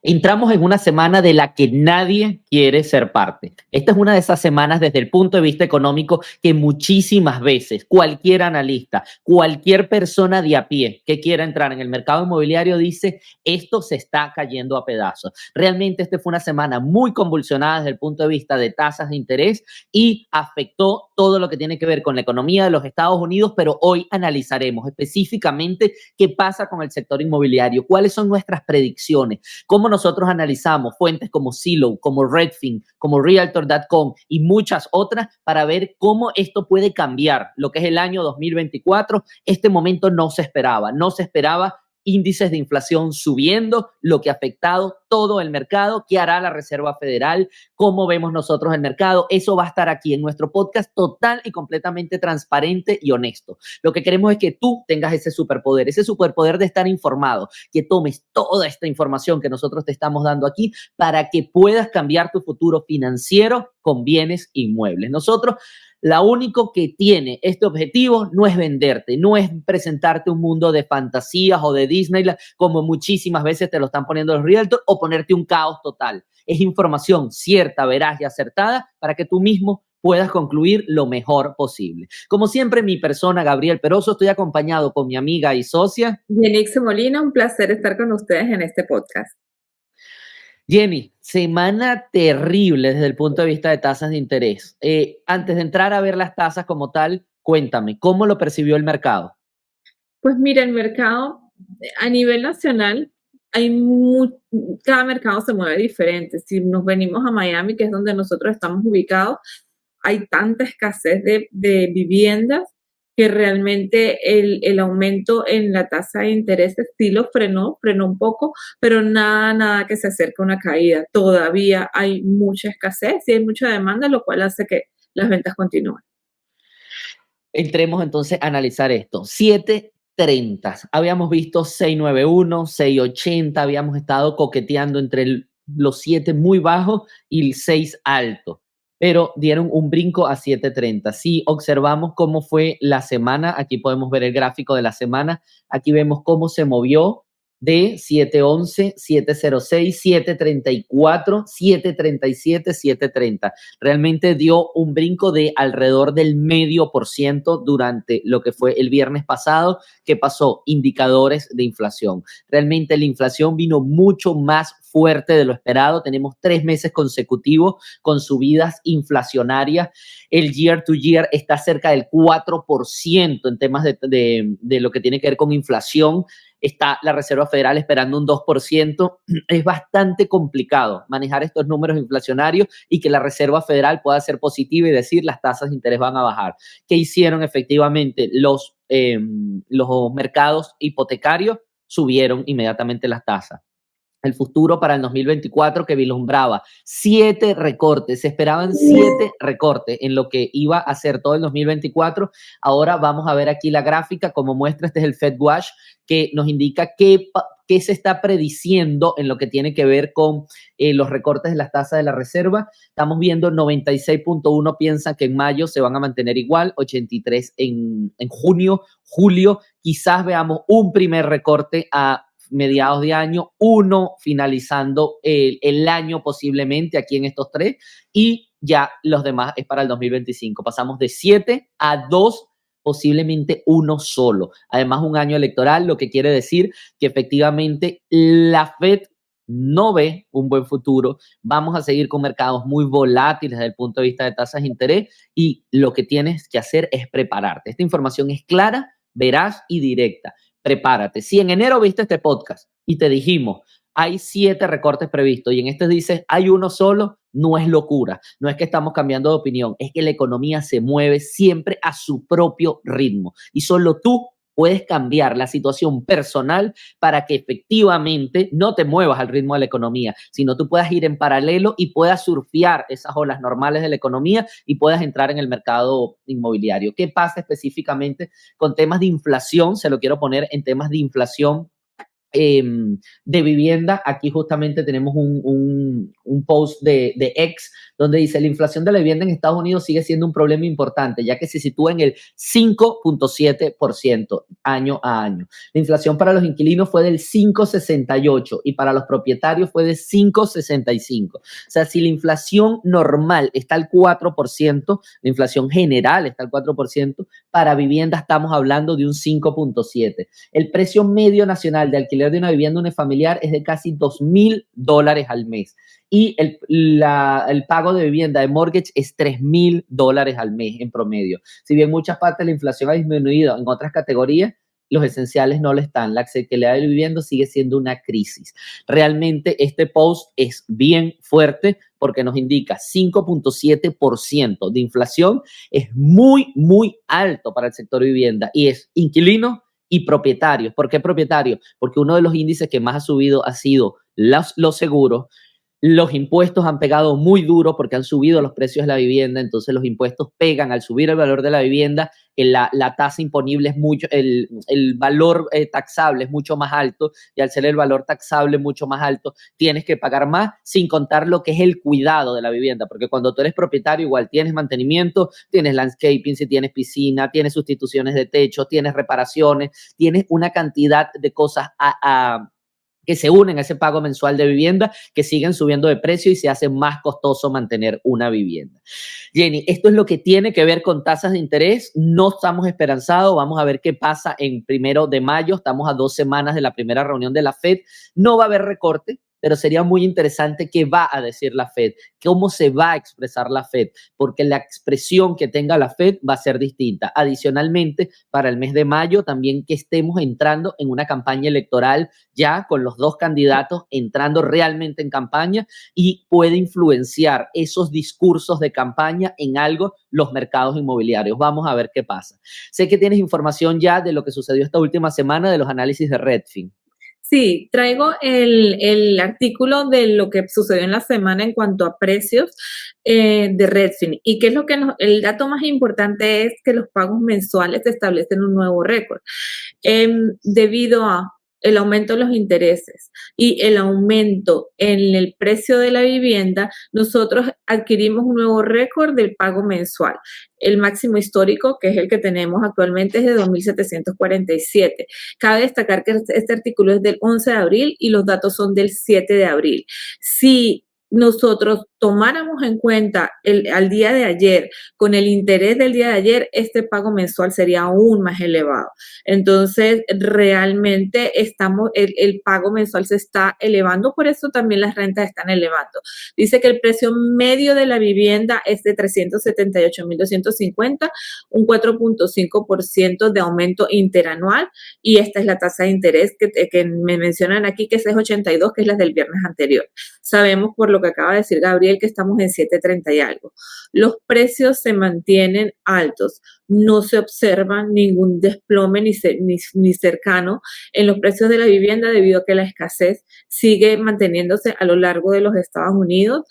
Entramos en una semana de la que nadie quiere ser parte. Esta es una de esas semanas desde el punto de vista económico que muchísimas veces cualquier analista, cualquier persona de a pie que quiera entrar en el mercado inmobiliario dice, esto se está cayendo a pedazos. Realmente esta fue una semana muy convulsionada desde el punto de vista de tasas de interés y afectó todo lo que tiene que ver con la economía de los Estados Unidos, pero hoy analizaremos específicamente qué pasa con el sector inmobiliario, cuáles son nuestras predicciones, cómo nosotros analizamos fuentes como Zillow, como Redfin, como Realtor.com y muchas otras para ver cómo esto puede cambiar lo que es el año 2024. Este momento no se esperaba índices de inflación subiendo, lo que ha afectado todo el mercado. ¿Qué hará la Reserva Federal? ¿Cómo vemos nosotros el mercado? Eso va a estar aquí en nuestro podcast total y completamente transparente y honesto. Lo que queremos es que tú tengas ese superpoder de estar informado, que tomes toda esta información que nosotros te estamos dando aquí para que puedas cambiar tu futuro financiero con bienes inmuebles. Nosotros la único que tiene este objetivo no es venderte, no es presentarte un mundo de fantasías o de Disneyland, como muchísimas veces te lo están poniendo los realtors, o ponerte un caos total. Es información cierta, veraz y acertada para que tú mismo puedas concluir lo mejor posible. Como siempre, mi persona, Gabriel Peroso, estoy acompañado con mi amiga y socia Yenixe Molina, un placer estar con ustedes en este podcast. Jenny. Semana terrible desde el punto de vista de tasas de interés. Antes de entrar a ver las tasas como tal, cuéntame, ¿cómo lo percibió el mercado? Pues mira, el mercado a nivel nacional, cada mercado se mueve diferente. Si nos venimos a Miami, que es donde nosotros estamos ubicados, hay tanta escasez de viviendas que realmente el aumento en la tasa de interés sí lo frenó un poco, pero nada que se acerque a una caída. Todavía hay mucha escasez y hay mucha demanda, lo cual hace que las ventas continúen. Entremos entonces a analizar esto. 7.30. Habíamos visto 6.91, 6.80. Habíamos estado coqueteando entre los 7 muy bajos y el 6 alto, pero dieron un brinco a 7.30. Si observamos cómo fue la semana, aquí podemos ver el gráfico de la semana. Aquí vemos cómo se movió de 7.11, 7.06, 7.34, 7.37, 7.30. Realmente dio un brinco de alrededor del 0,5% durante lo que fue el viernes pasado. ¿Qué pasó? Indicadores de inflación. Realmente la inflación vino mucho más fuerte de lo esperado. Tenemos 3 meses consecutivos con subidas inflacionarias. El year to year está cerca del 4% en temas de lo que tiene que ver con inflación. Está la Reserva Federal esperando un 2%. Es bastante complicado manejar estos números inflacionarios y que la Reserva Federal pueda ser positiva y decir las tasas de interés van a bajar. ¿Qué hicieron efectivamente los mercados hipotecarios? Subieron inmediatamente las tasas. El futuro para el 2024 que vislumbraba 7 recortes, se esperaban 7 recortes en lo que iba a ser todo el 2024. Ahora vamos a ver aquí la gráfica, como muestra, este es el FedWatch, que nos indica qué se está prediciendo en lo que tiene que ver con los recortes de las tasas de la reserva. Estamos viendo 96.1 piensan que en mayo se van a mantener igual, 83 en junio, julio, quizás veamos un primer recorte a mediados de año, uno finalizando el año posiblemente aquí en estos 3, y ya los demás es para el 2025. Pasamos de 7 a 2, posiblemente uno solo. Además, un año electoral, lo que quiere decir que efectivamente la Fed no ve un buen futuro. Vamos a seguir con mercados muy volátiles desde el punto de vista de tasas de interés, y lo que tienes que hacer es prepararte. Esta información es clara, veraz y directa. Prepárate. Si en enero viste este podcast y te dijimos, hay 7 recortes previstos y en este dices, hay uno solo, no es locura. No es que estamos cambiando de opinión, es que la economía se mueve siempre a su propio ritmo y solo tú puedes cambiar la situación personal para que efectivamente no te muevas al ritmo de la economía, sino tú puedas ir en paralelo y puedas surfear esas olas normales de la economía y puedas entrar en el mercado inmobiliario. ¿Qué pasa específicamente con temas de inflación? Se lo quiero poner en temas de inflación de vivienda. Aquí justamente tenemos un post de X donde dice: la inflación de la vivienda en Estados Unidos sigue siendo un problema importante, ya que se sitúa en el 5.7% año a año. La inflación para los inquilinos fue del 5.68 y para los propietarios fue de 5.65. O sea, si la inflación normal está al 4%, la inflación general está al 4%, para vivienda estamos hablando de un 5.7%. El precio medio nacional de alquiler de una vivienda unifamiliar es de casi $2,000 al mes. Y el pago de vivienda de mortgage es $3,000 al mes en promedio. Si bien en muchas partes la inflación ha disminuido, en otras categorías los esenciales no lo están. La accesibilidad de vivienda sigue siendo una crisis. Realmente este post es bien fuerte porque nos indica 5.7% de inflación. Es muy, muy alto para el sector de vivienda y es inquilinos y propietarios. ¿Por qué propietarios? Porque uno de los índices que más ha subido ha sido los seguros. Los impuestos han pegado muy duro porque han subido los precios de la vivienda, entonces los impuestos pegan al subir el valor de la vivienda, la tasa imponible es mucho, el valor taxable es mucho más alto, y al ser el valor taxable mucho más alto, tienes que pagar más, sin contar lo que es el cuidado de la vivienda, porque cuando tú eres propietario igual tienes mantenimiento, tienes landscaping, si tienes piscina, tienes sustituciones de techo, tienes reparaciones, tienes una cantidad de cosas que se unen a ese pago mensual de vivienda, que siguen subiendo de precio y se hace más costoso mantener una vivienda. Jenny, esto es lo que tiene que ver con tasas de interés. No estamos esperanzados. Vamos a ver qué pasa en 1 de mayo. Estamos a 2 semanas de la primera reunión de la Fed. No va a haber recorte, pero sería muy interesante qué va a decir la Fed, cómo se va a expresar la Fed, porque la expresión que tenga la Fed va a ser distinta. Adicionalmente, para el mes de mayo, también que estemos entrando en una campaña electoral ya con los dos candidatos entrando realmente en campaña, y puede influenciar esos discursos de campaña en algo los mercados inmobiliarios. Vamos a ver qué pasa. Sé que tienes información ya de lo que sucedió esta última semana de los análisis de Redfin. Sí, traigo el artículo de lo que sucedió en la semana en cuanto a precios de Redfin. Y qué es lo que el dato más importante es que los pagos mensuales establecen un nuevo récord. Debido a el aumento de los intereses y el aumento en el precio de la vivienda, nosotros adquirimos un nuevo récord del pago mensual. El máximo histórico, que es el que tenemos actualmente, es de 2.747. Cabe destacar que este artículo es del 11 de abril y los datos son del 7 de abril. Si nosotros tomáramos en cuenta al día de ayer, con el interés del día de ayer, este pago mensual sería aún más elevado. Entonces, realmente el pago mensual se está elevando, por eso también las rentas están elevando. Dice que el precio medio de la vivienda es de 378.250, un 4.5% de aumento interanual, y esta es la tasa de interés que me mencionan aquí, que es 6.82, que es la del viernes anterior. Sabemos, por lo que acaba de decir Gabriel, que estamos en 7.30 y algo. Los precios se mantienen altos, no se observa ningún desplome ni cercano en los precios de la vivienda, debido a que la escasez sigue manteniéndose a lo largo de los Estados Unidos,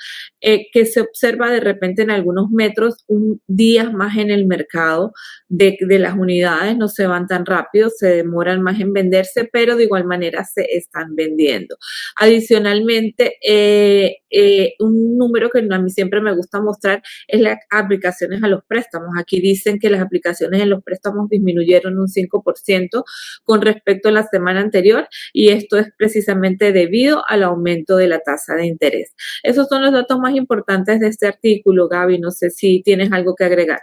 que se observa de repente en algunos metros días más en el mercado de las unidades, no se van tan rápido, se demoran más en venderse, pero de igual manera se están vendiendo. Adicionalmente, un número que a mí siempre me gusta mostrar es las aplicaciones a los préstamos. Aquí dicen que las aplicaciones en los préstamos disminuyeron un 5% con respecto a la semana anterior, y esto es precisamente debido al aumento de la tasa de interés. Esos son los datos más importantes de este artículo, Gaby. No sé si tienes algo que agregar.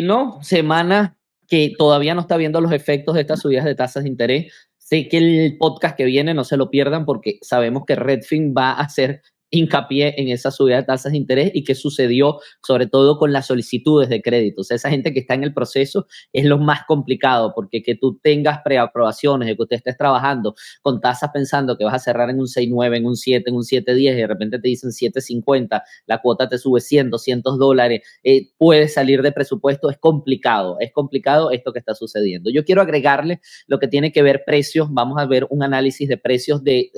No, semana que todavía no está viendo los efectos de estas subidas de tasas de interés. Sé que el podcast que viene no se lo pierdan, porque sabemos que Redfin va a hacer hincapié en esa subida de tasas de interés y qué sucedió sobre todo con las solicitudes de crédito. O sea, esa gente que está en el proceso es lo más complicado, porque que tú tengas preaprobaciones, de que usted estés trabajando con tasas pensando que vas a cerrar en un 6.9, en un 7, en un 7.10, y de repente te dicen 7.50, la cuota te sube $100 puedes salir de presupuesto. Es complicado esto que está sucediendo. Yo quiero agregarle lo que tiene que ver precios. Vamos a ver un análisis de precios de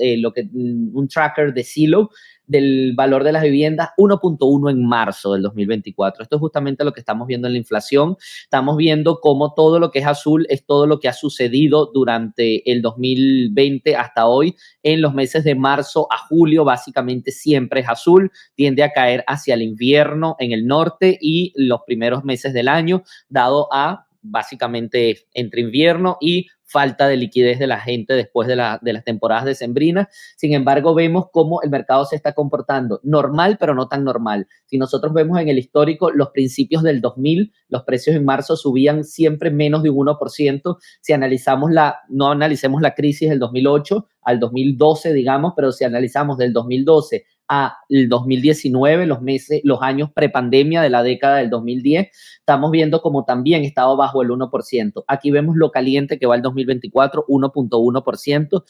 un tracker de Zillow, del valor de las viviendas, 1.1 en marzo del 2024. Esto es justamente lo que estamos viendo en la inflación. Estamos viendo cómo todo lo que es azul es todo lo que ha sucedido durante el 2020 hasta hoy. En los meses de marzo a julio, básicamente siempre es azul, tiende a caer hacia el invierno en el norte y los primeros meses del año, dado a básicamente entre invierno y falta de liquidez de la gente después de las temporadas decembrinas. Sin embargo, vemos cómo el mercado se está comportando normal, pero no tan normal. Si nosotros vemos en el histórico, los principios del 2000, los precios en marzo subían siempre menos de un 1%. Si analizamos no analicemos la crisis del 2008 al 2012, digamos, pero si analizamos del 2012 a el 2019, los años prepandemia de la década del 2010, estamos viendo como también estaba bajo el 1%. Aquí vemos lo caliente que va el 2024, 1.1%.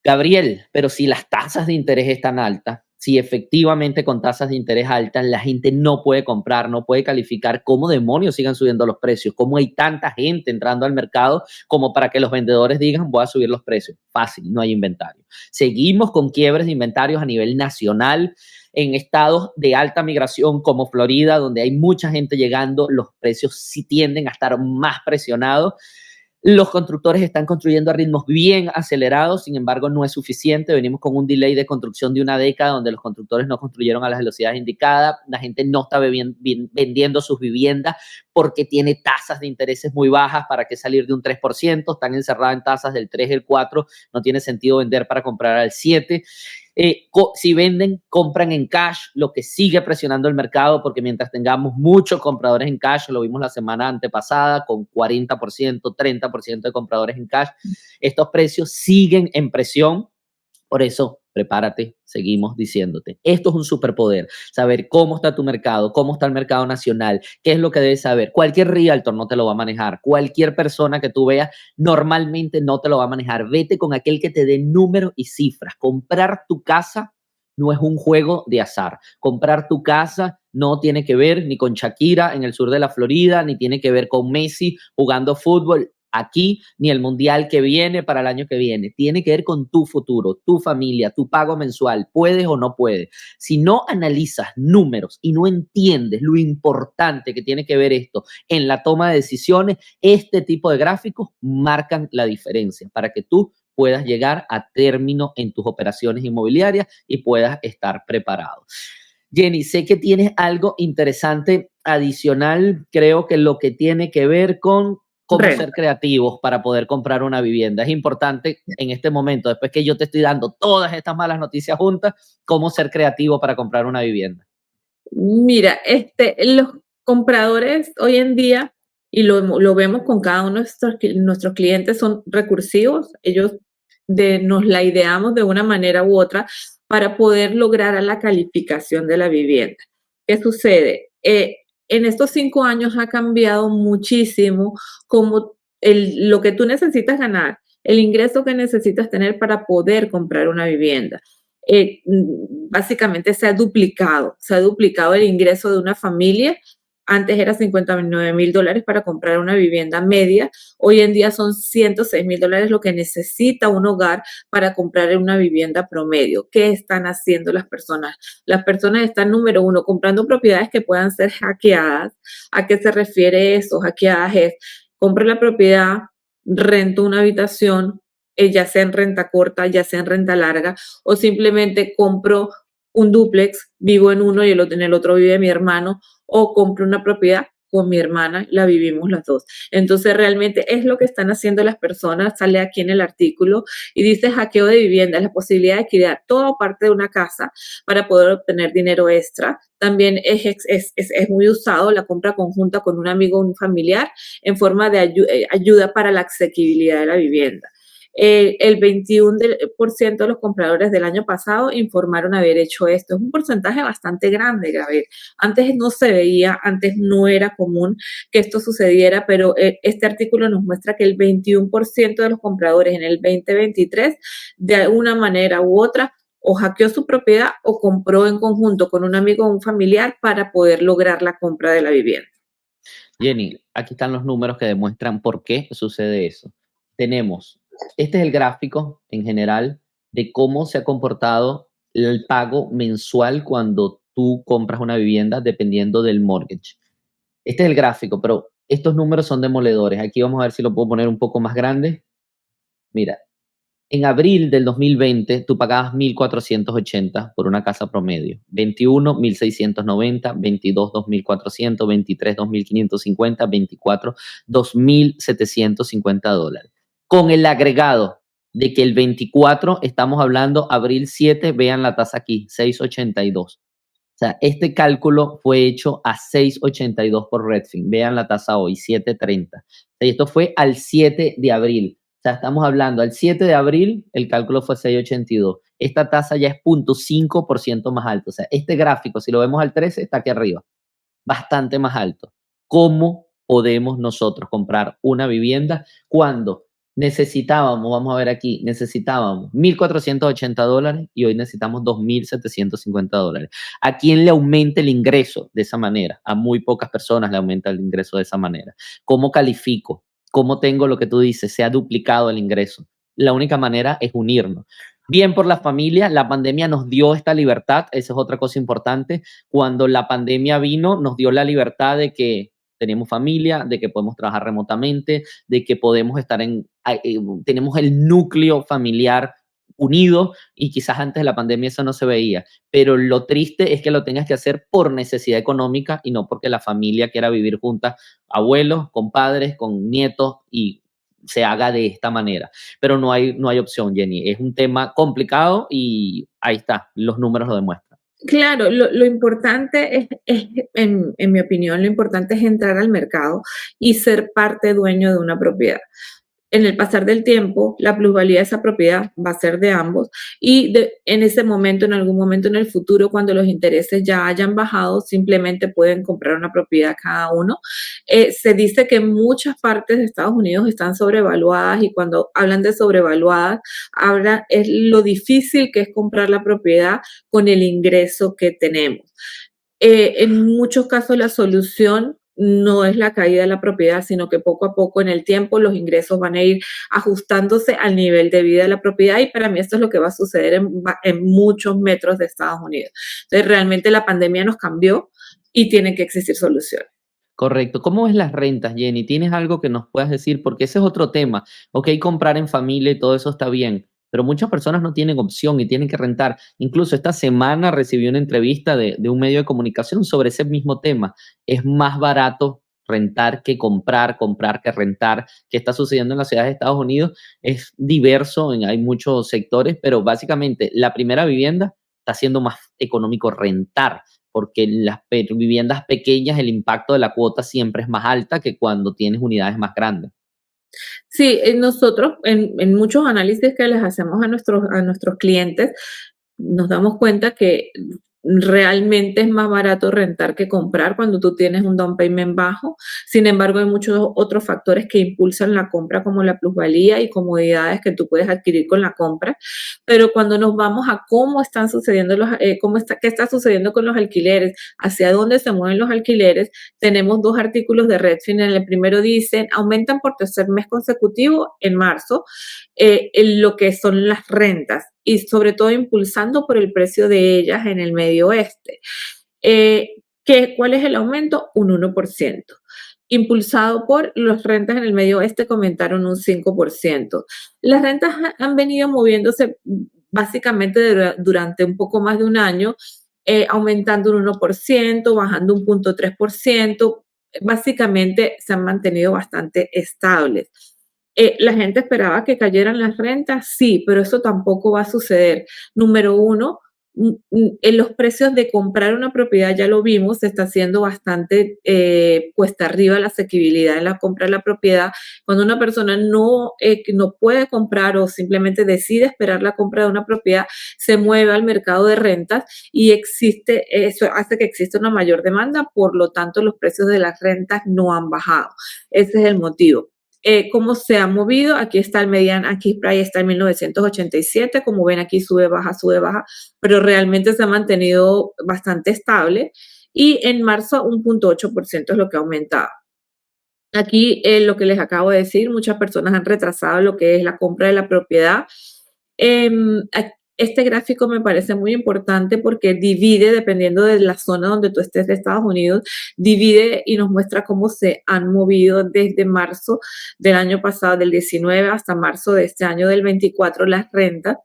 Gabriel, pero si las tasas de interés están altas, si efectivamente con tasas de interés altas la gente no puede comprar, no puede calificar, ¿cómo demonios sigan subiendo los precios? ¿Cómo hay tanta gente entrando al mercado como para que los vendedores digan voy a subir los precios? Fácil, no hay inventario. Seguimos con quiebres de inventarios a nivel nacional. En estados de alta migración como Florida, donde hay mucha gente llegando, los precios sí tienden a estar más presionados. Los constructores están construyendo a ritmos bien acelerados, sin embargo no es suficiente. Venimos con un delay de construcción de una década donde los constructores no construyeron a las velocidades indicadas. La gente no está vendiendo sus viviendas porque tiene tasas de intereses muy bajas. ¿Para qué salir de un 3%? Están encerradas en tasas del 3, el 4. No tiene sentido vender para comprar al 7. Si venden, compran en cash, lo que sigue presionando el mercado, porque mientras tengamos muchos compradores en cash, lo vimos la semana antepasada con 40%, 30% de compradores en cash, estos precios siguen en presión. Por eso, prepárate, seguimos diciéndote. Esto es un superpoder, saber cómo está tu mercado, cómo está el mercado nacional, qué es lo que debes saber. Cualquier realtor no te lo va a manejar, cualquier persona que tú veas normalmente no te lo va a manejar. Vete con aquel que te dé números y cifras. Comprar tu casa no es un juego de azar. Comprar tu casa no tiene que ver ni con Shakira en el sur de la Florida, ni tiene que ver con Messi jugando fútbol aquí, ni el mundial que viene para el año que viene. Tiene que ver con tu futuro, tu familia, tu pago mensual. ¿Puedes o no puedes? Si no analizas números y no entiendes lo importante que tiene que ver esto en la toma de decisiones, este tipo de gráficos marcan la diferencia para que tú puedas llegar a término en tus operaciones inmobiliarias y puedas estar preparado. Jenny, sé que tienes algo interesante adicional, creo que lo que tiene que ver con cómo ser creativos para poder comprar una vivienda. Es importante en este momento, después que yo te estoy dando todas estas malas noticias juntas, cómo ser creativo para comprar una vivienda. Mira, los compradores hoy en día, y lo vemos con cada uno de nuestros clientes, son recursivos. Ellos nos la ideamos de una manera u otra para poder lograr la calificación de la vivienda. ¿Qué sucede? En estos 5 años ha cambiado muchísimo como lo que tú necesitas ganar, el ingreso que necesitas tener para poder comprar una vivienda. Básicamente se ha duplicado el ingreso de una familia. Antes era $59,000 para comprar una vivienda media. Hoy en día son $106,000 lo que necesita un hogar para comprar una vivienda promedio. ¿Qué están haciendo las personas? Las personas están, número uno, comprando propiedades que puedan ser hackeadas. ¿A qué se refiere eso? Hackeadas es, compro la propiedad, rento una habitación, ya sea en renta corta, ya sea en renta larga, o simplemente compro un dúplex, vivo en uno y en el otro vive mi hermano, o compro una propiedad con mi hermana, la vivimos las dos. Entonces, realmente es lo que están haciendo las personas, sale aquí en el artículo y dice hackeo de vivienda, la posibilidad de alquilar toda parte de una casa para poder obtener dinero extra. También es muy usado la compra conjunta con un amigo o un familiar en forma de ayuda para la asequibilidad de la vivienda. El 21% de los compradores del año pasado informaron haber hecho esto. Es un porcentaje bastante grande, Gabriel. Antes no se veía, antes no era común que esto sucediera, pero este artículo nos muestra que el 21% de los compradores en el 2023, de una manera u otra, o hackeó su propiedad o compró en conjunto con un amigo o un familiar para poder lograr la compra de la vivienda. Jenny, aquí están los números que demuestran por qué sucede eso. Tenemos, este es el gráfico en general de cómo se ha comportado el pago mensual cuando tú compras una vivienda dependiendo del mortgage. Este es el gráfico, pero estos números son demoledores. Aquí vamos a ver si lo puedo poner un poco más grande. Mira, en abril del 2020 tú pagabas 1.480 por una casa promedio, 21, 1.690, 22, 2.400, 23, 2.550, 24, $2.750. Con el agregado de que el 24, estamos hablando abril 7, vean la tasa aquí, 6.82. O sea, este cálculo fue hecho a 6.82 por Redfin. Vean la tasa hoy, 7.30. Y esto fue al 7 de abril. O sea, estamos hablando, al 7 de abril el cálculo fue 6.82. Esta tasa ya es 0.5% más alto. O sea, este gráfico, si lo vemos al 13, está aquí arriba, bastante más alto. ¿Cómo podemos nosotros comprar una vivienda cuando necesitábamos, vamos a ver aquí, necesitábamos $1.480 y hoy necesitamos $2.750? ¿A quién le aumenta el ingreso de esa manera? A muy pocas personas le aumenta el ingreso de esa manera. ¿Cómo califico? ¿Cómo tengo lo que tú dices? Se ha duplicado el ingreso. La única manera es unirnos. Bien por la familia, la pandemia nos dio esta libertad, esa es otra cosa importante. Cuando la pandemia vino, nos dio la libertad de que tenemos familia, de que podemos trabajar remotamente, de que podemos estar tenemos el núcleo familiar unido, y quizás antes de la pandemia eso no se veía, pero lo triste es que lo tengas que hacer por necesidad económica y no porque la familia quiera vivir juntas, abuelos, con padres, con nietos, y se haga de esta manera. Pero no hay opción, Jenny. Es un tema complicado y ahí está, los números lo demuestran. Claro, lo importante en mi opinión, lo importante es entrar al mercado y ser parte dueño de una propiedad. En el pasar del tiempo, la plusvalía de esa propiedad va a ser de ambos y en ese momento, en algún momento en el futuro, cuando los intereses ya hayan bajado, simplemente pueden comprar una propiedad cada uno. Se dice que muchas partes de Estados Unidos están sobrevaluadas, y cuando hablan de sobrevaluadas, es lo difícil que es comprar la propiedad con el ingreso que tenemos. En muchos casos la solución no es la caída de la propiedad, sino que poco a poco en el tiempo los ingresos van a ir ajustándose al nivel de vida de la propiedad, y para mí esto es lo que va a suceder en muchos metros de Estados Unidos. Entonces realmente la pandemia nos cambió y tienen que existir soluciones. Correcto. ¿Cómo ves las rentas, Jenny? ¿Tienes algo que nos puedas decir? Porque ese es otro tema. Ok, comprar en familia y todo eso está bien, pero muchas personas no tienen opción y tienen que rentar. Incluso esta semana recibí una entrevista de un medio de comunicación sobre ese mismo tema. Es más barato rentar que comprar que rentar. ¿Qué está sucediendo en las ciudades de Estados Unidos? Es diverso, hay muchos sectores, pero básicamente la primera vivienda está siendo más económico rentar, porque en las viviendas pequeñas el impacto de la cuota siempre es más alta que cuando tienes unidades más grandes. Sí, nosotros en muchos análisis que les hacemos a nuestros clientes, nos damos cuenta que realmente es más barato rentar que comprar cuando tú tienes un down payment bajo. Sin embargo, hay muchos otros factores que impulsan la compra, como la plusvalía y comodidades que tú puedes adquirir con la compra. Pero cuando nos vamos a cómo están sucediendo qué está sucediendo con los alquileres, hacia dónde se mueven los alquileres, tenemos dos artículos de Redfin. En el primero dicen, aumentan por tercer mes consecutivo en marzo en lo que son las rentas, y sobre todo impulsando por el precio de ellas en el medio oeste. ¿Cuál es el aumento? Un 1%. Impulsado por las rentas en el medio oeste, que aumentaron un 5%. Las rentas han venido moviéndose básicamente durante un poco más de un año, aumentando un 1%, bajando un 0.3%. Básicamente se han mantenido bastante estables. ¿La gente esperaba que cayeran las rentas? Sí, pero eso tampoco va a suceder. Número uno, en los precios de comprar una propiedad, ya lo vimos, se está haciendo bastante cuesta arriba la asequibilidad en la compra de la propiedad. Cuando una persona no puede comprar o simplemente decide esperar la compra de una propiedad, se mueve al mercado de rentas, y eso hace que exista una mayor demanda, por lo tanto los precios de las rentas no han bajado. Ese es el motivo. ¿Cómo se ha movido? Aquí está el median, aquí Price está en 1987, como ven aquí sube, baja, pero realmente se ha mantenido bastante estable, y en marzo un 0.8% es lo que ha aumentado. Aquí lo que les acabo de decir, muchas personas han retrasado lo que es la compra de la propiedad. este gráfico me parece muy importante porque divide, dependiendo de la zona donde tú estés de Estados Unidos, divide y nos muestra cómo se han movido desde marzo del año pasado, del 19 hasta marzo de este año del 24, las rentas.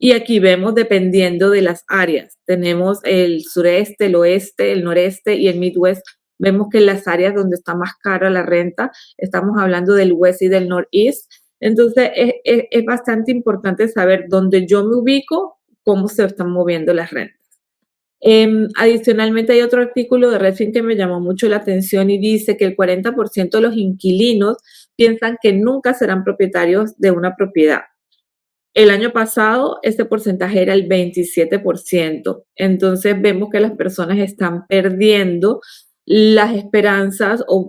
Y aquí vemos dependiendo de las áreas. Tenemos el sureste, el oeste, el noreste y el Midwest. Vemos que en las áreas donde está más cara la renta, estamos hablando del West y del Northeast. Entonces, es bastante importante saber dónde yo me ubico, cómo se están moviendo las rentas. Adicionalmente, hay otro artículo de Redfin que me llamó mucho la atención y dice que el 40% de los inquilinos piensan que nunca serán propietarios de una propiedad. El año pasado, este porcentaje era el 27%. Entonces, vemos que las personas están perdiendo las esperanzas o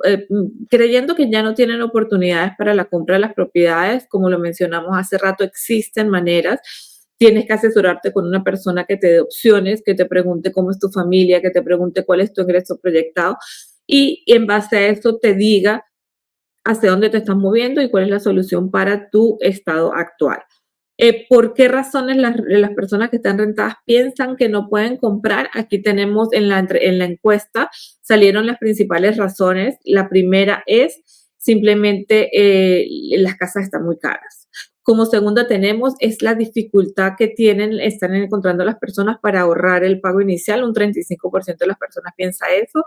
creyendo que ya no tienen oportunidades para la compra de las propiedades. Como lo mencionamos hace rato, existen maneras. Tienes que asesorarte con una persona que te dé opciones, que te pregunte cómo es tu familia, que te pregunte cuál es tu ingreso proyectado y en base a eso te diga hacia dónde te estás moviendo y cuál es la solución para tu estado actual. ¿Por qué razones las personas que están rentadas piensan que no pueden comprar? Aquí tenemos en la encuesta, salieron las principales razones. La primera es simplemente las casas están muy caras. Como segunda tenemos es la dificultad que están encontrando las personas para ahorrar el pago inicial. Un 35% de las personas piensa eso.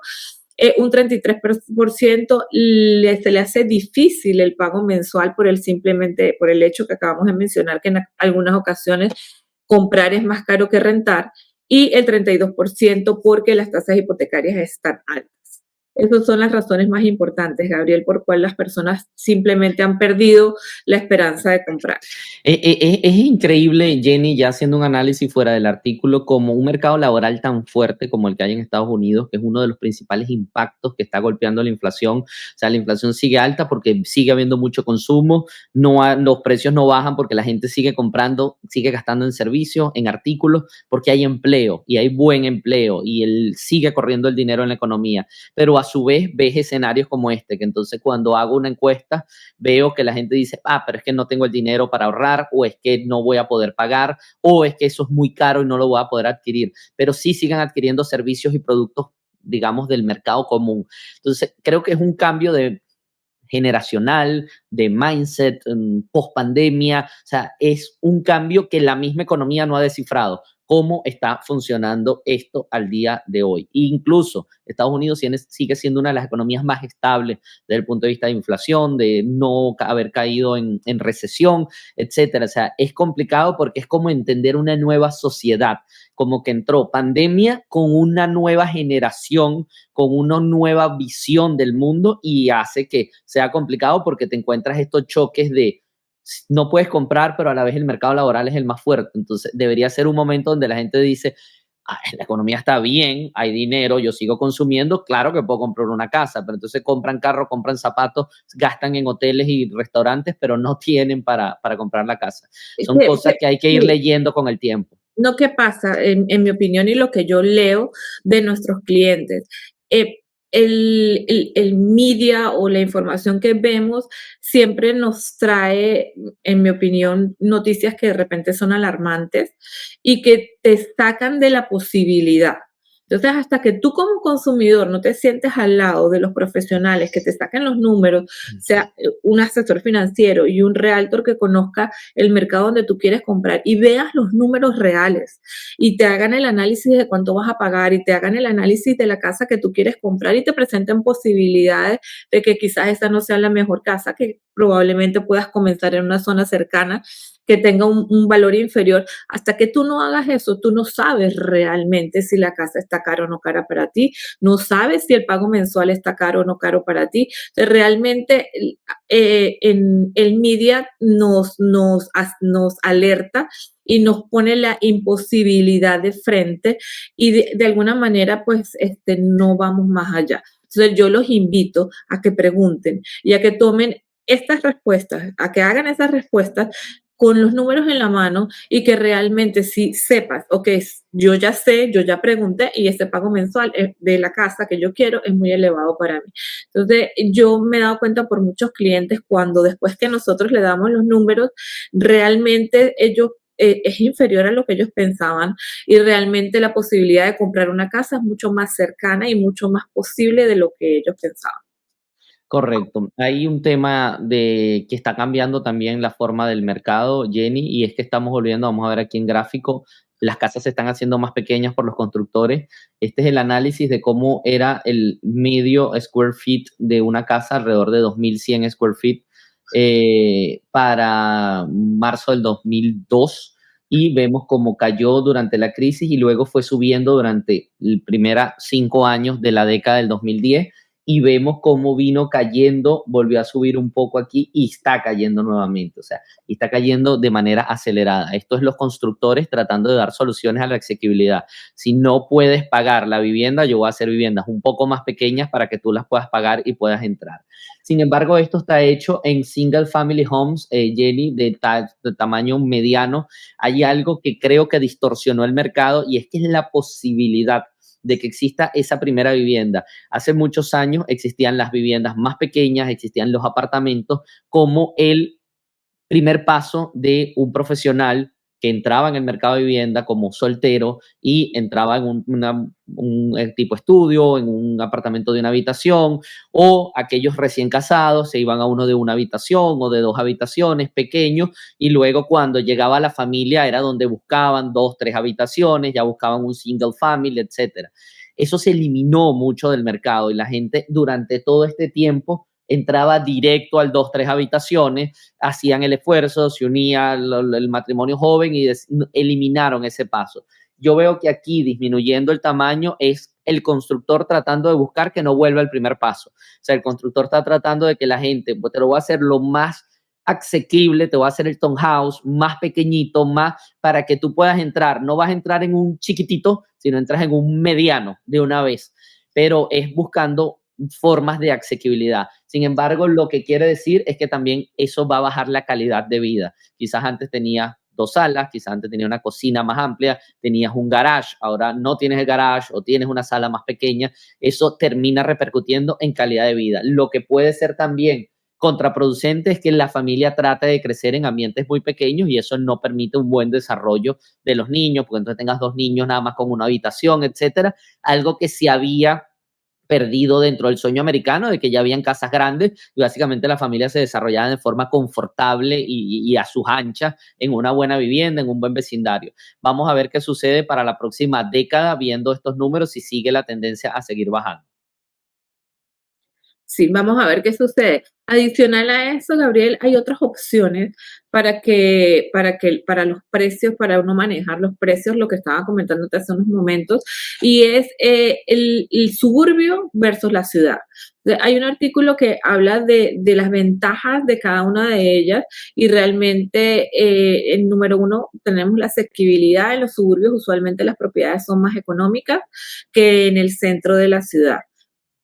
Un 33% se le hace difícil el pago mensual por el hecho que acabamos de mencionar, que en algunas ocasiones comprar es más caro que rentar, y el 32% porque las tasas hipotecarias están altas. Esas son las razones más importantes, Gabriel, por cual las personas simplemente han perdido la esperanza de comprar. Es increíble, Jenny, ya haciendo un análisis fuera del artículo, como un mercado laboral tan fuerte como el que hay en Estados Unidos, que es uno de los principales impactos que está golpeando la inflación. O sea, la inflación sigue alta porque sigue habiendo mucho consumo, los precios no bajan porque la gente sigue comprando, sigue gastando en servicios, en artículos, porque hay empleo y hay buen empleo y sigue corriendo el dinero en la economía. Pero a su vez ves escenarios como este, que entonces cuando hago una encuesta veo que la gente dice, pero es que no tengo el dinero para ahorrar, o es que no voy a poder pagar, o es que eso es muy caro y no lo voy a poder adquirir, pero sí sigan adquiriendo servicios y productos, digamos, del mercado común. Entonces, creo que es un cambio generacional, de mindset, post pandemia, o sea, es un cambio que la misma economía no ha descifrado. Cómo está funcionando esto al día de hoy. Incluso Estados Unidos sigue siendo una de las economías más estables desde el punto de vista de inflación, de no haber caído en recesión, etcétera. O sea, es complicado porque es como entender una nueva sociedad, como que entró pandemia con una nueva generación, con una nueva visión del mundo y hace que sea complicado porque te encuentras estos choques de no puedes comprar, pero a la vez el mercado laboral es el más fuerte. Entonces, debería ser un momento donde la gente dice, la economía está bien, hay dinero, yo sigo consumiendo, claro que puedo comprar una casa, pero entonces compran carro, compran zapatos, gastan en hoteles y restaurantes, pero no tienen para comprar la casa. Son cosas que hay que ir leyendo con el tiempo. No, ¿qué pasa? En mi opinión y lo que yo leo de nuestros clientes, el media o la información que vemos siempre nos trae, en mi opinión, noticias que de repente son alarmantes y que te sacan de la posibilidad. Entonces, hasta que tú como consumidor no te sientes al lado de los profesionales que te saquen los números, sea un asesor financiero y un realtor que conozca el mercado donde tú quieres comprar y veas los números reales y te hagan el análisis de cuánto vas a pagar y te hagan el análisis de la casa que tú quieres comprar y te presenten posibilidades de que quizás esa no sea la mejor casa, que probablemente puedas comenzar en una zona cercana que tenga un valor inferior. Hasta que tú no hagas eso, tú no sabes realmente si la casa está cara o no cara para ti, no sabes si el pago mensual está caro o no caro para ti. Entonces, realmente en el media nos alerta y nos pone la imposibilidad de frente y de alguna manera pues no vamos más allá. Entonces yo los invito a que pregunten y a que tomen estas respuestas, a que hagan esas respuestas con los números en la mano y que realmente sí sepas, ok, yo ya sé, yo ya pregunté y este pago mensual de la casa que yo quiero es muy elevado para mí. Entonces, yo me he dado cuenta por muchos clientes cuando después que nosotros le damos los números, realmente ellos es inferior a lo que ellos pensaban y realmente la posibilidad de comprar una casa es mucho más cercana y mucho más posible de lo que ellos pensaban. Correcto. Hay un tema de que está cambiando también la forma del mercado, Jenny, y es que estamos volviendo, vamos a ver aquí en gráfico, las casas se están haciendo más pequeñas por los constructores. Este es el análisis de cómo era el medio square feet de una casa, alrededor de 2.100 square feet, para marzo del 2002, y vemos cómo cayó durante la crisis y luego fue subiendo durante los primeros 5 años de la década del 2010, y vemos cómo vino cayendo, volvió a subir un poco aquí y está cayendo nuevamente, o sea, y está cayendo de manera acelerada. Esto es los constructores tratando de dar soluciones a la asequibilidad. Si no puedes pagar la vivienda, yo voy a hacer viviendas un poco más pequeñas para que tú las puedas pagar y puedas entrar. Sin embargo, esto está hecho en single family homes, Jenny, de tamaño mediano. Hay algo que creo que distorsionó el mercado y es que es la posibilidad de que exista esa primera vivienda. Hace muchos años existían las viviendas más pequeñas, existían los apartamentos como el primer paso de un profesional que entraba en el mercado de vivienda como soltero y entraba en un tipo estudio, en un apartamento de una habitación, o aquellos recién casados se iban a uno de una habitación o de 2 habitaciones pequeños, y luego cuando llegaba la familia era donde buscaban 2, 3 habitaciones, ya buscaban un single family, etcétera. Eso se eliminó mucho del mercado y la gente durante todo este tiempo entraba directo al 2, 3 habitaciones, hacían el esfuerzo, se unía el matrimonio joven y eliminaron ese paso. Yo veo que aquí disminuyendo el tamaño es el constructor tratando de buscar que no vuelva el primer paso. O sea, el constructor está tratando de que la gente, pues te lo voy a hacer lo más asequible, te voy a hacer el townhouse más pequeñito, más para que tú puedas entrar. No vas a entrar en un chiquitito, sino entras en un mediano de una vez, pero es buscando formas de asequibilidad. Sin embargo, lo que quiere decir es que también eso va a bajar la calidad de vida. Quizás antes tenías 2 salas, quizás antes tenías una cocina más amplia, tenías un garage, ahora no tienes el garage o tienes una sala más pequeña. Eso termina repercutiendo en calidad de vida. Lo que puede ser también contraproducente es que la familia trata de crecer en ambientes muy pequeños y eso no permite un buen desarrollo de los niños, porque entonces tengas 2 niños nada más con una habitación, etcétera. Algo que sí había perdido dentro del sueño americano, de que ya habían casas grandes y básicamente la familia se desarrollaba de forma confortable y a sus anchas en una buena vivienda, en un buen vecindario. Vamos a ver qué sucede para la próxima década viendo estos números, si sigue la tendencia a seguir bajando. Sí, vamos a ver qué sucede. Adicional a eso, Gabriel, hay otras opciones para los precios, para uno manejar los precios, lo que estaba comentándote hace unos momentos, y es el suburbio versus la ciudad. Hay un artículo que habla de las ventajas de cada una de ellas y realmente, el número uno, tenemos la asequibilidad. En los suburbios usualmente las propiedades son más económicas que en el centro de la ciudad,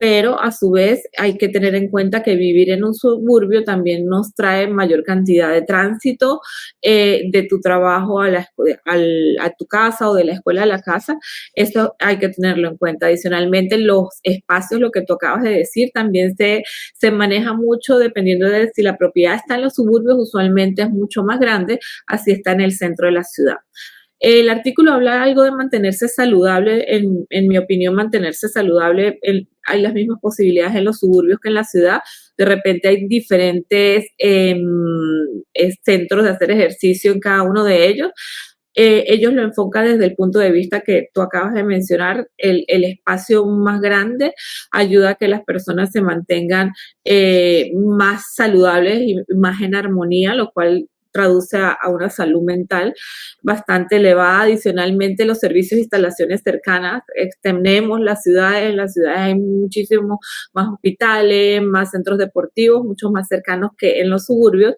pero a su vez hay que tener en cuenta que vivir en un suburbio también nos trae mayor cantidad de tránsito, de tu trabajo a tu casa o de la escuela a la casa. Eso hay que tenerlo en cuenta. Adicionalmente, los espacios, lo que tú acabas de decir, también se maneja mucho dependiendo de si la propiedad está en los suburbios, usualmente es mucho más grande, así está en el centro de la ciudad. El artículo habla algo de mantenerse saludable. En mi opinión, mantenerse saludable, hay las mismas posibilidades en los suburbios que en la ciudad. De repente hay diferentes centros de hacer ejercicio en cada uno de ellos. Ellos lo enfocan desde el punto de vista que tú acabas de mencionar. El espacio más grande ayuda a que las personas se mantengan más saludables y más en armonía, lo cual traduce a una salud mental bastante elevada. Adicionalmente, los servicios e instalaciones cercanas, extendemos en las ciudades hay muchísimos más hospitales, más centros deportivos, mucho más cercanos que en los suburbios.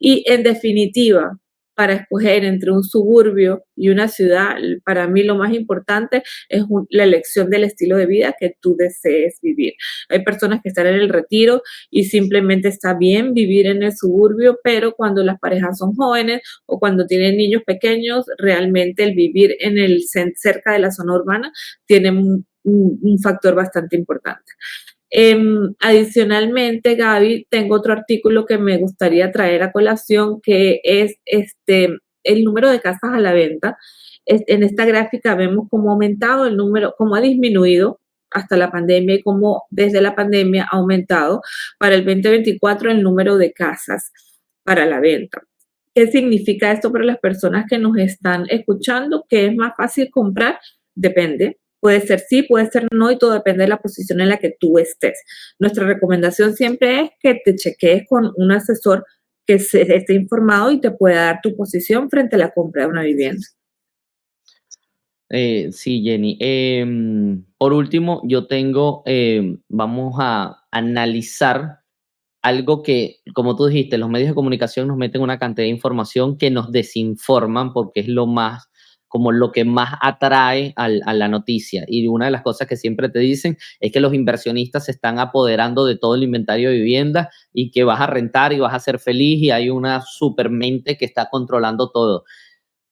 Y en definitiva, para escoger entre un suburbio y una ciudad, para mí lo más importante es la elección del estilo de vida que tú desees vivir. Hay personas que están en el retiro y simplemente está bien vivir en el suburbio, pero cuando las parejas son jóvenes o cuando tienen niños pequeños, realmente el vivir cerca de la zona urbana tiene un factor bastante importante. Adicionalmente, Gaby, tengo otro artículo que me gustaría traer a colación, que es el número de casas a la venta. En esta gráfica vemos cómo ha aumentado el número, cómo ha disminuido hasta la pandemia y cómo desde la pandemia ha aumentado para el 2024 el número de casas para la venta. ¿Qué significa esto para las personas que nos están escuchando? ¿Que es más fácil comprar? Depende. Puede ser sí, puede ser no, y todo depende de la posición en la que tú estés. Nuestra recomendación siempre es que te chequees con un asesor que esté informado y te pueda dar tu posición frente a la compra de una vivienda. Sí, Jenny. Por último, yo tengo, vamos a analizar algo que, como tú dijiste, los medios de comunicación nos meten una cantidad de información que nos desinforman porque es lo más, como lo que más atrae a la noticia. Y una de las cosas que siempre te dicen es que los inversionistas se están apoderando de todo el inventario de vivienda y que vas a rentar y vas a ser feliz y hay una supermente que está controlando todo.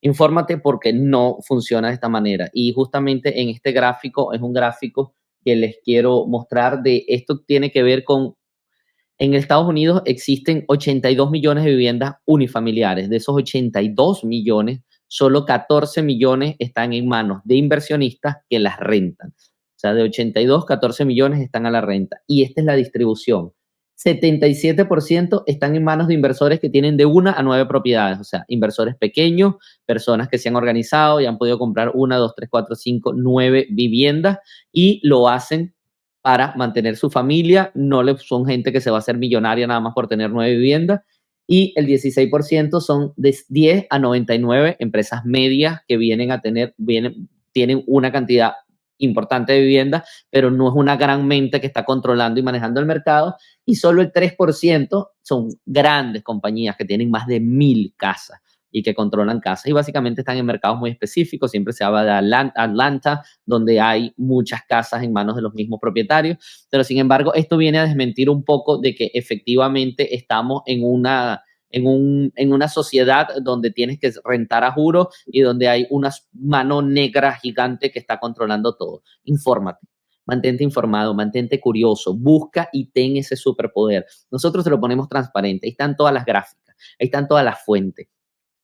Infórmate porque no funciona de esta manera. Y justamente en este gráfico es un gráfico que les quiero mostrar de esto tiene que ver con, en Estados Unidos existen 82 millones de viviendas unifamiliares. De esos 82 millones, solo 14 millones están en manos de inversionistas que las rentan. O sea, de 82, 14 millones están a la renta. Y esta es la distribución. 77% están en manos de inversores que tienen de 1 a 9 propiedades, o sea, inversores pequeños, personas que se han organizado y han podido comprar 1, 2, 3, 4, 5, 9 viviendas y lo hacen para mantener su familia, son gente que se va a hacer millonaria nada más por tener 9 viviendas, y el 16% son de 10 a 99 empresas medias que tienen una cantidad importante de viviendas, pero no es una gran mente que está controlando y manejando el mercado, y solo el 3% son grandes compañías que tienen más de 1,000 casas y que controlan casas y básicamente están en mercados muy específicos. Siempre se habla de Atlanta, donde hay muchas casas en manos de los mismos propietarios, pero sin embargo esto viene a desmentir un poco de que efectivamente estamos en una sociedad donde tienes que rentar a juro y donde hay una mano negra gigante que está controlando todo. Infórmate. Mantente informado, mantente curioso, busca y ten ese superpoder. Nosotros te lo ponemos transparente, ahí están todas las gráficas, ahí están todas las fuentes,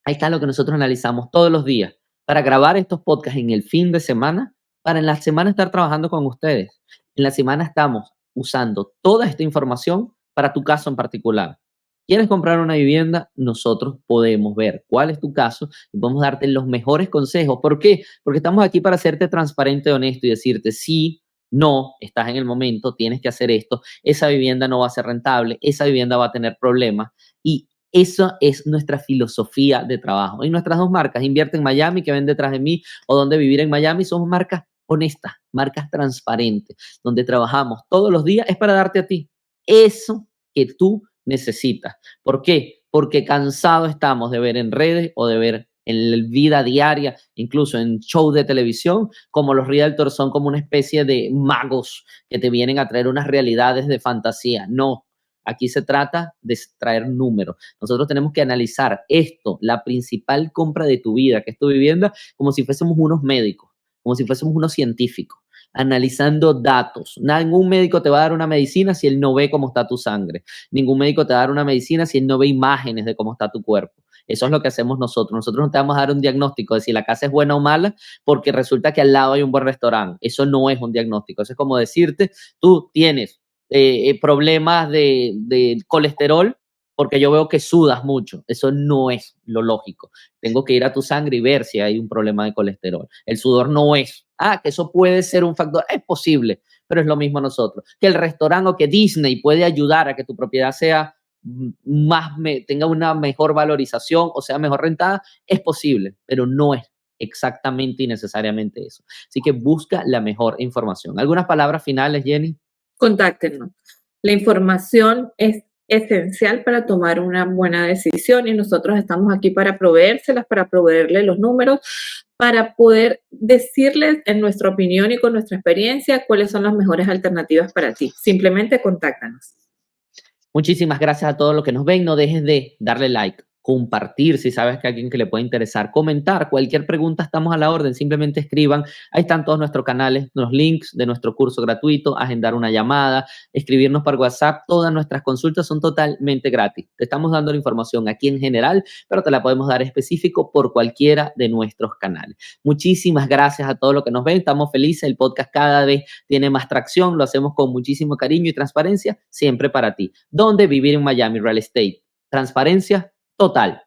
ahí está lo que nosotros analizamos todos los días para grabar estos podcasts en el fin de semana, para en la semana estar trabajando con ustedes. En la semana estamos usando toda esta información para tu caso en particular. ¿Quieres comprar una vivienda? Nosotros podemos ver cuál es tu caso y podemos darte los mejores consejos. ¿Por qué? Porque estamos aquí para hacerte transparente, honesto y decirte sí, no, estás en el momento, tienes que hacer esto, esa vivienda no va a ser rentable, esa vivienda va a tener problemas y esa es nuestra filosofía de trabajo. Y nuestras dos marcas, Invierte en Miami, que ven detrás de mí, o Donde Vivir en Miami, somos marcas honestas, marcas transparentes, donde trabajamos todos los días, es para darte a ti eso que tú necesitas. ¿Por qué? Porque cansados estamos de ver en redes o de ver en la vida diaria, incluso en shows de televisión, como los realtors son como una especie de magos que te vienen a traer unas realidades de fantasía. No, aquí se trata de traer números. Nosotros tenemos que analizar esto, la principal compra de tu vida, que es tu vivienda, como si fuésemos unos médicos, como si fuésemos unos científicos, analizando datos. Ningún médico te va a dar una medicina si él no ve cómo está tu sangre. Ningún médico te va a dar una medicina si él no ve imágenes de cómo está tu cuerpo. Eso es lo que hacemos nosotros. Nosotros no te vamos a dar un diagnóstico de si la casa es buena o mala porque resulta que al lado hay un buen restaurante. Eso no es un diagnóstico. Eso es como decirte, tú tienes problemas de colesterol porque yo veo que sudas mucho. Eso no es lo lógico. Tengo que ir a tu sangre y ver si hay un problema de colesterol. El sudor no es. Que eso puede ser un factor. Es posible, pero es lo mismo nosotros. Que el restaurante o que Disney puede ayudar a que tu propiedad sea tenga una mejor valorización o sea mejor rentada, es posible, pero no es exactamente y necesariamente eso. Así que busca la mejor información. ¿Algunas palabras finales, Jenny? Contáctenos. La información es esencial para tomar una buena decisión y nosotros estamos aquí para proveérselas, para proveerle los números, para poder decirles en nuestra opinión y con nuestra experiencia cuáles son las mejores alternativas para ti. Simplemente contáctanos. Muchísimas gracias a todos los que nos ven. No dejes de darle like, compartir si sabes que a alguien que le puede interesar, comentar, cualquier pregunta estamos a la orden, simplemente escriban, ahí están todos nuestros canales, los links de nuestro curso gratuito, agendar una llamada, escribirnos por WhatsApp, todas nuestras consultas son totalmente gratis. Te estamos dando la información aquí en general, pero te la podemos dar específico por cualquiera de nuestros canales. Muchísimas gracias a todos los que nos ven, estamos felices, el podcast cada vez tiene más tracción, lo hacemos con muchísimo cariño y transparencia, siempre para ti. ¿Dónde vivir en Miami? Real Estate. Transparencia total.